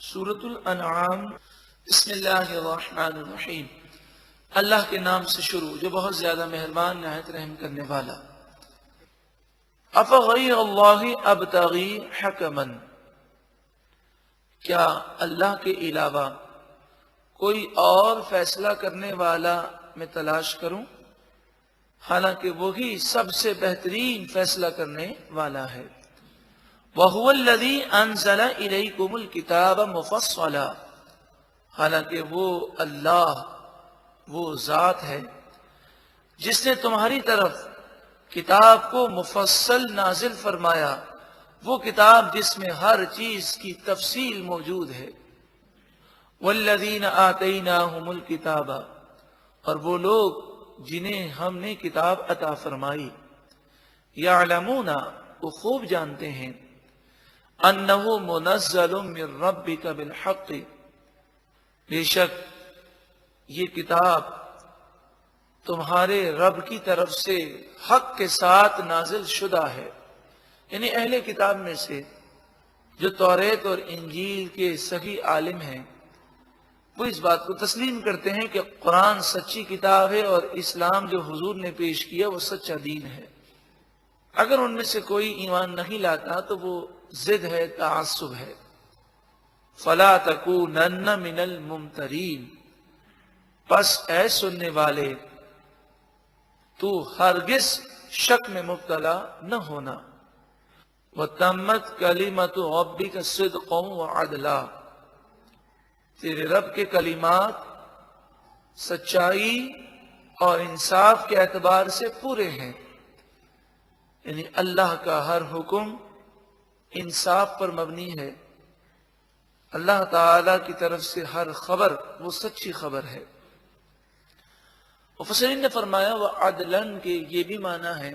سورۃ الانعام بسم اللہ الرحمن الرحیم، اللہ کے نام سے شروع جو بہت زیادہ مہربان نہایت رحم کرنے والا۔ افغیر اللہ ابتغی حکما، کیا اللہ کے علاوہ کوئی اور فیصلہ کرنے والا میں تلاش کروں، حالانکہ وہی سب سے بہترین فیصلہ کرنے والا ہے۔ وَهُوَ الَّذِي أَنزَلَ إِلَيْكُمُ الْكِتَابَ مُفَصَّلًا، حالانکہ وہ اللہ وہ ذات ہے جس نے تمہاری طرف کتاب کو مفصل نازل فرمایا، وہ کتاب جس میں ہر چیز کی تفصیل موجود ہے۔ وَالَّذِينَ آتَيْنَاهُمُ الْكِتَابَ، اور وہ لوگ جنہیں ہم نے کتاب عطا فرمائی، يَعْلَمُونَ وہ خوب جانتے ہیں، انہ منزل من ربک بالحق، بے شک یہ کتاب تمہارے رب کی طرف سے حق کے ساتھ نازل شدہ ہے۔ یعنی اہل کتاب میں سے جو توریت اور انجیل کے صحیح عالم ہیں، وہ اس بات کو تسلیم کرتے ہیں کہ قرآن سچی کتاب ہے اور اسلام جو حضور نے پیش کیا وہ سچا دین ہے۔ اگر ان میں سے کوئی ایمان نہیں لاتا تو وہ ضد ہے، تعصب ہے۔ فَلَا تَكُونَنَّ مِنَ الْمُمْتَرِينَ، پس اے سننے والے تو ہرگز شک میں مبتلا نہ ہونا۔ وَتَمَّتْ كَلِمَةُ رَبِّكَ صِدْقًا وَعَدْلًا، تیرے رب کے کلمات سچائی اور انصاف کے اعتبار سے پورے ہیں، یعنی اللہ کا ہر حکم انصاف پر مبنی ہے، اللہ تعالی کی طرف سے ہر خبر وہ سچی خبر ہے۔ مفسرین نے فرمایا وعدلاً کہ یہ بھی معنی ہے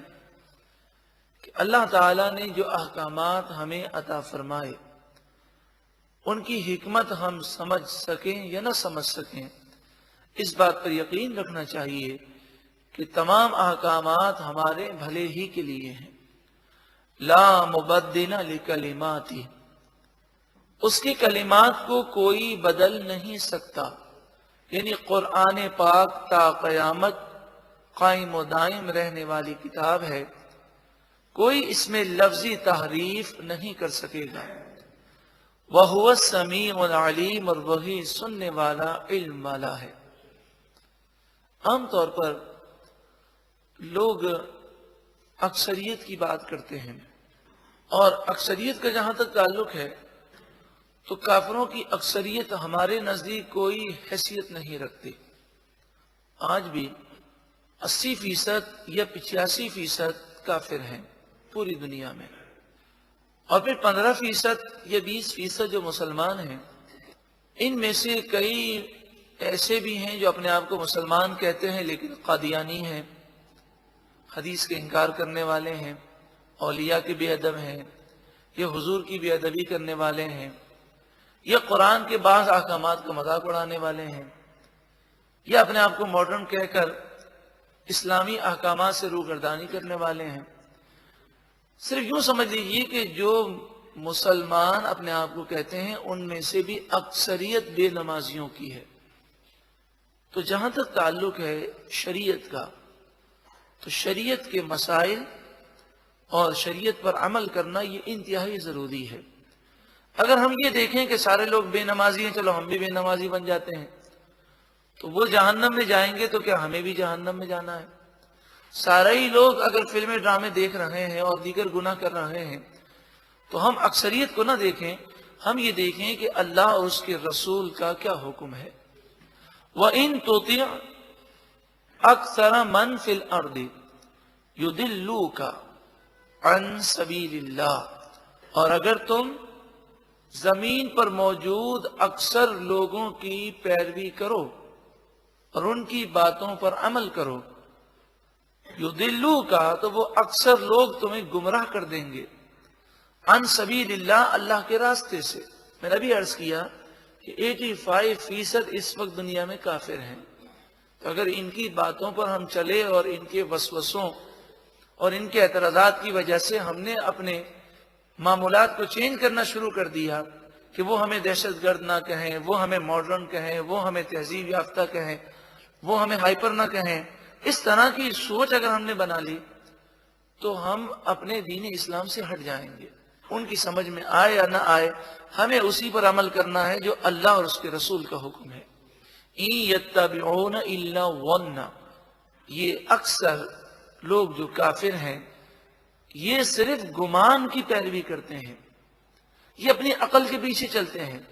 کہ اللہ تعالی نے جو احکامات ہمیں عطا فرمائے ان کی حکمت ہم سمجھ سکیں یا نہ سمجھ سکیں، اس بات پر یقین رکھنا چاہیے کہ تمام احکامات ہمارے بھلے ہی کے لیے ہیں۔ لا مبدل لکلماتی، اس کی کلمات کو کوئی بدل نہیں سکتا، یعنی قرآن پاک تا قیامت قائم و دائم رہنے والی کتاب ہے، کوئی اس میں لفظی تحریف نہیں کر سکے گا۔ وَهُوَ السَّمِيعُ الْعَلِيمُ، اور وہی سننے والا علم والا ہے۔ عام طور پر لوگ اکثریت کی بات کرتے ہیں، اور اکثریت کا جہاں تک تعلق ہے تو کافروں کی اکثریت ہمارے نزدیک کوئی حیثیت نہیں رکھتی۔ آج بھی 80% یا 85% کافر ہیں پوری دنیا میں، اور پھر 15% یا 20% جو مسلمان ہیں، ان میں سے کئی ایسے بھی ہیں جو اپنے آپ کو مسلمان کہتے ہیں لیکن قادیانی ہیں، حدیث کے انکار کرنے والے ہیں، اولیاء کے بے ادب ہیں، یا حضور کی بے ادبی کرنے والے ہیں، یا قرآن کے بعض احکامات کا مذاق اڑانے والے ہیں، یا اپنے آپ کو ماڈرن کہہ کر اسلامی احکامات سے روگردانی کرنے والے ہیں۔ صرف یوں سمجھ لیجیے کہ جو مسلمان اپنے آپ کو کہتے ہیں ان میں سے بھی اکثریت بے نمازیوں کی ہے۔ تو جہاں تک تعلق ہے شریعت کا، تو شریعت کے مسائل اور شریعت پر عمل کرنا یہ انتہائی ضروری ہے۔ اگر ہم یہ دیکھیں کہ سارے لوگ بے نمازی ہیں، چلو ہم بھی بے نمازی بن جاتے ہیں، تو وہ جہنم میں جائیں گے تو کیا ہمیں بھی جہنم میں جانا ہے؟ سارے ہی لوگ اگر فلمیں ڈرامے دیکھ رہے ہیں اور دیگر گناہ کر رہے ہیں تو ہم اکثریت کو نہ دیکھیں، ہم یہ دیکھیں کہ اللہ اور اس کے رسول کا کیا حکم ہے۔ وَإِن تُطِعْ أَكْثَرَ مَنْ فِي الْأَرْضِ يُضِلُّوكَ عَنْ سَبِيلِ اللَّهِ، اور اگر تم زمین پر موجود اکثر لوگوں کی پیروی کرو اور ان کی باتوں پر عمل کرو، یضلوک، تو وہ اکثر لوگ تمہیں گمراہ کر دیں گے، عن سبیل اللہ، اللہ کے راستے سے۔ میں نے بھی عرض کیا کہ 85% اس وقت دنیا میں کافر ہیں، تو اگر ان کی باتوں پر ہم چلے اور ان کے وسوسوں اور ان کے اعتراضات کی وجہ سے ہم نے اپنے معمولات کو چینج کرنا شروع کر دیا کہ وہ ہمیں دہشت گرد نہ کہیں، وہ ہمیں ماڈرن کہیں، وہ ہمیں تہذیب یافتہ کہیں، وہ ہمیں ہائپر نہ کہیں، اس طرح کی سوچ اگر ہم نے بنا لی تو ہم اپنے دین اسلام سے ہٹ جائیں گے. ان کی سمجھ میں آئے یا نہ آئے، ہمیں اسی پر عمل کرنا ہے جو اللہ اور اس کے رسول کا حکم ہے. إِن يَتَّبِعُونَ إِلَّا الظَّنَّ، یہ اکثر لوگ جو کافر ہیں یہ صرف گمان کی پیروی کرتے ہیں، یہ اپنی عقل کے پیچھے چلتے ہیں،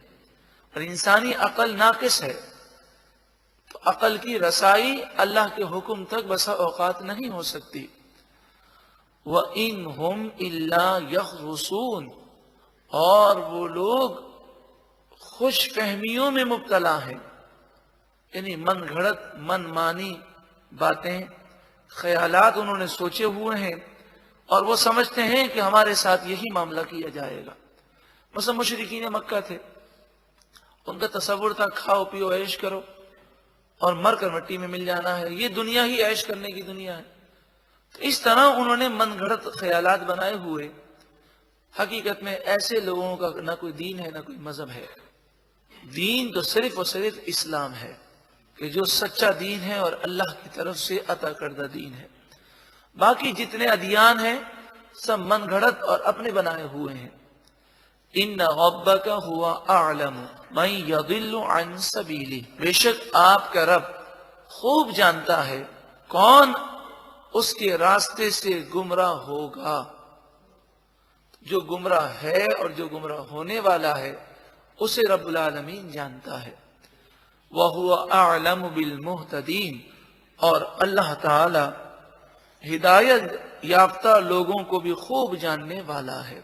اور انسانی عقل ناقص ہے، تو عقل کی رسائی اللہ کے حکم تک بسا اوقات نہیں ہو سکتی. وَإِنْ هُمْ إِلَّا يَخْرُصُونَ، اور وہ لوگ خوش فہمیوں میں مبتلا ہیں، یعنی من گھڑت من مانی باتیں خیالات انہوں نے سوچے ہوئے ہیں اور وہ سمجھتے ہیں کہ ہمارے ساتھ یہی معاملہ کیا جائے گا. مثلا مشرکین مکہ تھے، ان کا تصور تھا کھاؤ پیو عیش کرو اور مر کر مٹی میں مل جانا ہے، یہ دنیا ہی عیش کرنے کی دنیا ہے. تو اس طرح انہوں نے من گھڑت خیالات بنائے ہوئے. حقیقت میں ایسے لوگوں کا نہ کوئی دین ہے نہ کوئی مذہب ہے. دین تو صرف اور صرف اسلام ہے کہ جو سچا دین ہے اور اللہ کی طرف سے عطا کردہ دین ہے. باقی جتنے ادیان ہیں سب من گھڑت اور اپنے بنائے ہوئے ہیں. ان ربک هو اعلم من یضل عن سبیلہ، بے شک آپ کا رب خوب جانتا ہے کون اس کے راستے سے گمراہ ہوگا. جو گمراہ ہے اور جو گمراہ ہونے والا ہے اسے رب العالمین جانتا ہے. وَهُوَ أَعْلَمُ بِالْمُهْتَدِينَ، اور اللہ تعالی ہدایت یافتہ لوگوں کو بھی خوب جاننے والا ہے.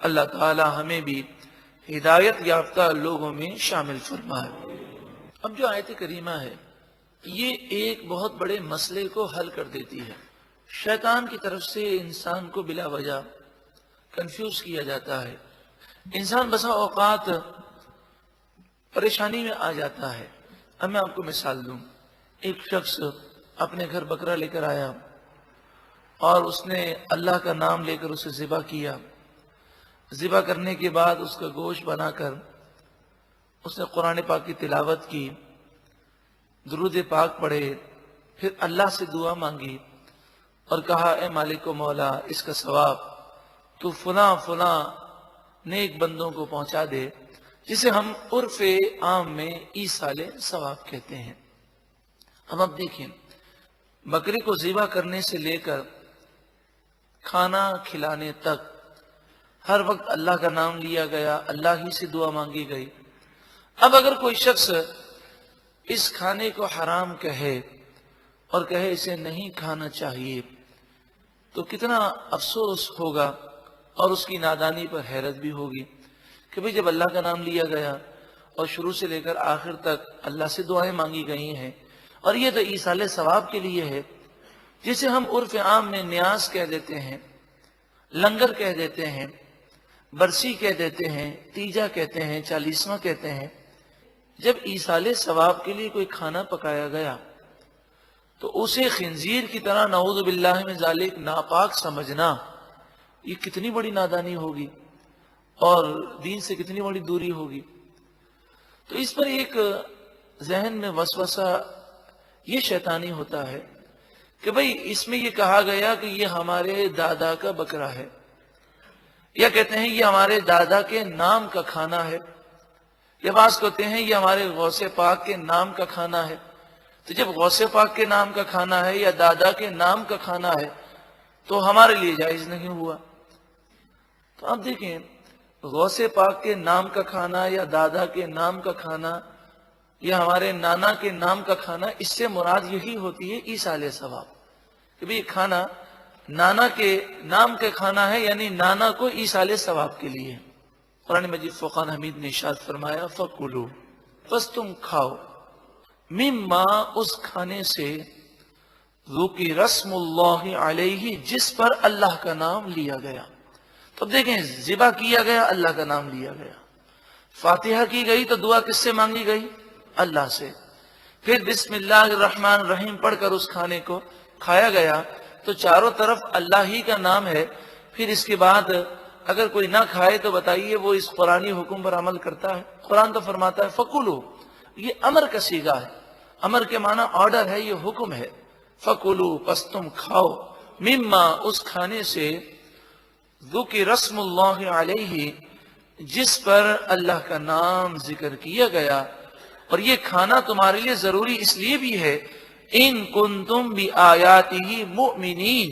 اللہ تعالی ہمیں بھی ہدایت یافتہ لوگوں میں شامل فرمائے. اب جو آیت کریمہ ہے یہ ایک بہت بڑے مسئلے کو حل کر دیتی ہے. شیطان کی طرف سے انسان کو بلا وجہ کنفیوز کیا جاتا ہے. انسان بسا اوقات پریشانی میں آ جاتا ہے. اب میں آپ کو مثال دوں. ایک شخص اپنے گھر بکرا لے کر آیا اور اس نے اللہ کا نام لے کر اسے ذبح کیا. ذبح کرنے کے بعد اس کا گوشت بنا کر اس نے قرآن پاک کی تلاوت کی، درود پاک پڑھے، پھر اللہ سے دعا مانگی اور کہا اے مالک و مولا اس کا ثواب تو فلاں فلاں نیک بندوں کو پہنچا دے، جسے ہم عرف عام میں ایصال ثواب کہتے ہیں. اب آپ دیکھیں بکری کو ذبح کرنے سے لے کر کھانا کھلانے تک ہر وقت اللہ کا نام لیا گیا، اللہ ہی سے دعا مانگی گئی. اب اگر کوئی شخص اس کھانے کو حرام کہے اور کہے اسے نہیں کھانا چاہیے تو کتنا افسوس ہوگا اور اس کی نادانی پر حیرت بھی ہوگی کہ بھئی جب اللہ کا نام لیا گیا اور شروع سے لے کر آخر تک اللہ سے دعائیں مانگی گئی ہیں اور یہ تو ایصال ثواب کے لیے ہے، جسے ہم عرف عام میں نیاز کہہ دیتے ہیں، لنگر کہہ دیتے ہیں، برسی کہہ دیتے ہیں، تیجا کہتے ہیں، چالیسواں کہتے ہیں. جب ایصال ثواب کے لیے کوئی کھانا پکایا گیا تو اسے خنزیر کی طرح نعوذ باللہ من ذالک ناپاک سمجھنا یہ کتنی بڑی نادانی ہوگی اور دین سے کتنی بڑی دوری ہوگی. تو اس پر ایک ذہن میں وسوسہ یہ شیطانی ہوتا ہے کہ بھئی اس میں یہ کہا گیا کہ یہ ہمارے دادا کا بکرا ہے، یا کہتے ہیں یہ ہمارے دادا کے نام کا کھانا ہے، یا بعض کہتے ہیں یہ ہمارے غوث پاک کے نام کا کھانا ہے. تو جب غوث پاک کے نام کا کھانا ہے یا دادا کے نام کا کھانا ہے تو ہمارے لیے جائز نہیں ہوا. تو آپ دیکھیں غوث پاک کے نام کا کھانا یا دادا کے نام کا کھانا یا ہمارے نانا کے نام کا کھانا، اس سے مراد یہی ہوتی ہے ایصال ثواب کہ بھئی کھانا نانا کے نام کا کھانا ہے، یعنی نانا کو ایصال ثواب کے لیے. قرآن مجید فرقان حمید نے ارشاد فرمایا فَكُلُوا، بس تم کھاؤ، مما اس کھانے سے ذُكِرَ اسْمُ اللَّهِ عَلَيْهِ جس پر اللہ کا نام لیا گیا. تو اب دیکھیں ذبح کیا گیا، اللہ کا نام لیا گیا، فاتحہ کی گئی تو دعا کس سے مانگی گئی؟ اللہ سے. پھر بسم اللہ الرحمن الرحیم پڑھ کر اس کھانے کو کھایا گیا تو چاروں طرف اللہ ہی کا نام ہے. پھر اس کے بعد اگر کوئی نہ کھائے تو بتائیے وہ اس قرآنی حکم پر عمل کرتا ہے؟ قرآن تو فرماتا ہے فَكُلُوا، یہ امر کا صیغہ ہے، امر کے معنی آرڈر ہے، یہ حکم ہے۔ فَكُلُوا، پس تم کھاؤ، مما، اس کھانے سے، ذکر اسم اللہ علیہ، جس پر اللہ کا نام ذکر کیا گیا، اور یہ کھانا تمہارے لیے ضروری اس لیے بھی ہے، ان کنتم بآیاتہ مؤمنین،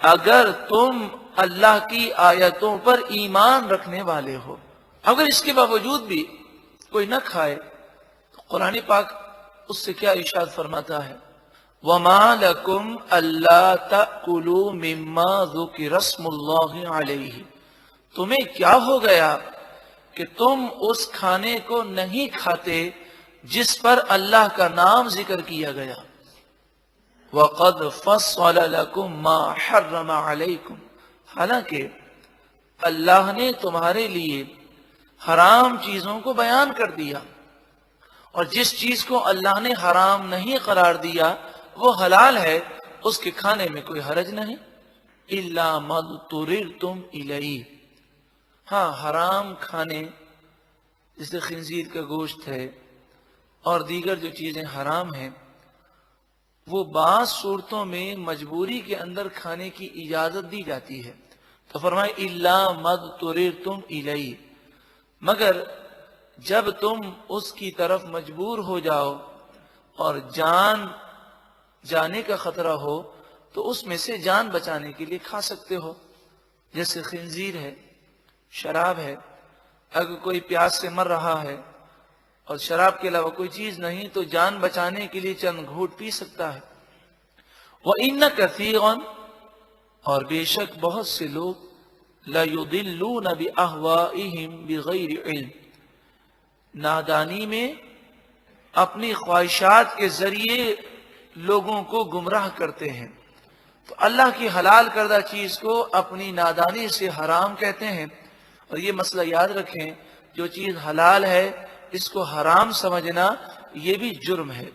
اگر تم اللہ کی آیتوں پر ایمان رکھنے والے ہو۔ اگر اس کے باوجود بھی کوئی نہ کھائے تو قرآن پاک اس سے کیا ارشاد فرماتا ہے؟ وَمَا لَكُمْ أَلَّا تَأْكُلُوا مِمَّا ذُكِرَ اسْمُ اللَّهِ عَلَيْهِ، تمہیں کیا ہو گیا کہ تم اس کھانے کو نہیں کھاتے جس پر اللہ کا نام ذکر کیا گیا۔ وَقَدْ فَصَّلَ لَكُمْ مَا حَرَّمَ عَلَيْكُمْ، حالانکہ اللہ نے تمہارے لیے حرام چیزوں کو بیان کر دیا، اور جس چیز کو اللہ نے حرام نہیں قرار دیا وہ حلال ہے، اس کے کھانے میں کوئی حرج نہیں۔ إِلَّا مَا اضْطُرِرْتُمْ إِلَيْهِ، ہاں حرام کھانے جیسے خنزیر کا گوشت ہے اور دیگر جو چیزیں حرام ہیں، وہ بعض صورتوں میں مجبوری کے اندر کھانے کی اجازت دی جاتی ہے، تو فرمائے إِلَّا مَا اضْطُرِرْتُمْ إِلَيْهِ، مگر جب تم اس کی طرف مجبور ہو جاؤ اور جان جانے کا خطرہ ہو تو اس میں سے جان بچانے کے لیے کھا سکتے ہو، جیسے خنزیر ہے، شراب ہے، اگر کوئی پیاس سے مر رہا ہے اور شراب کے علاوہ کوئی چیز نہیں تو جان بچانے کے لیے چند گھونٹ پی سکتا ہے۔ وَإِنَّ كَثِيرًا، اور بے شک بہت سے لوگ، لَيُضِلُّونَ بِأَهْوَائِهِمْ بِغَيْرِ عِلْمٍ، نادانی میں اپنی خواہشات کے ذریعے لوگوں کو گمراہ کرتے ہیں، تو اللہ کی حلال کردہ چیز کو اپنی نادانی سے حرام کہتے ہیں۔ اور یہ مسئلہ یاد رکھیں، جو چیز حلال ہے اس کو حرام سمجھنا یہ بھی جرم ہے۔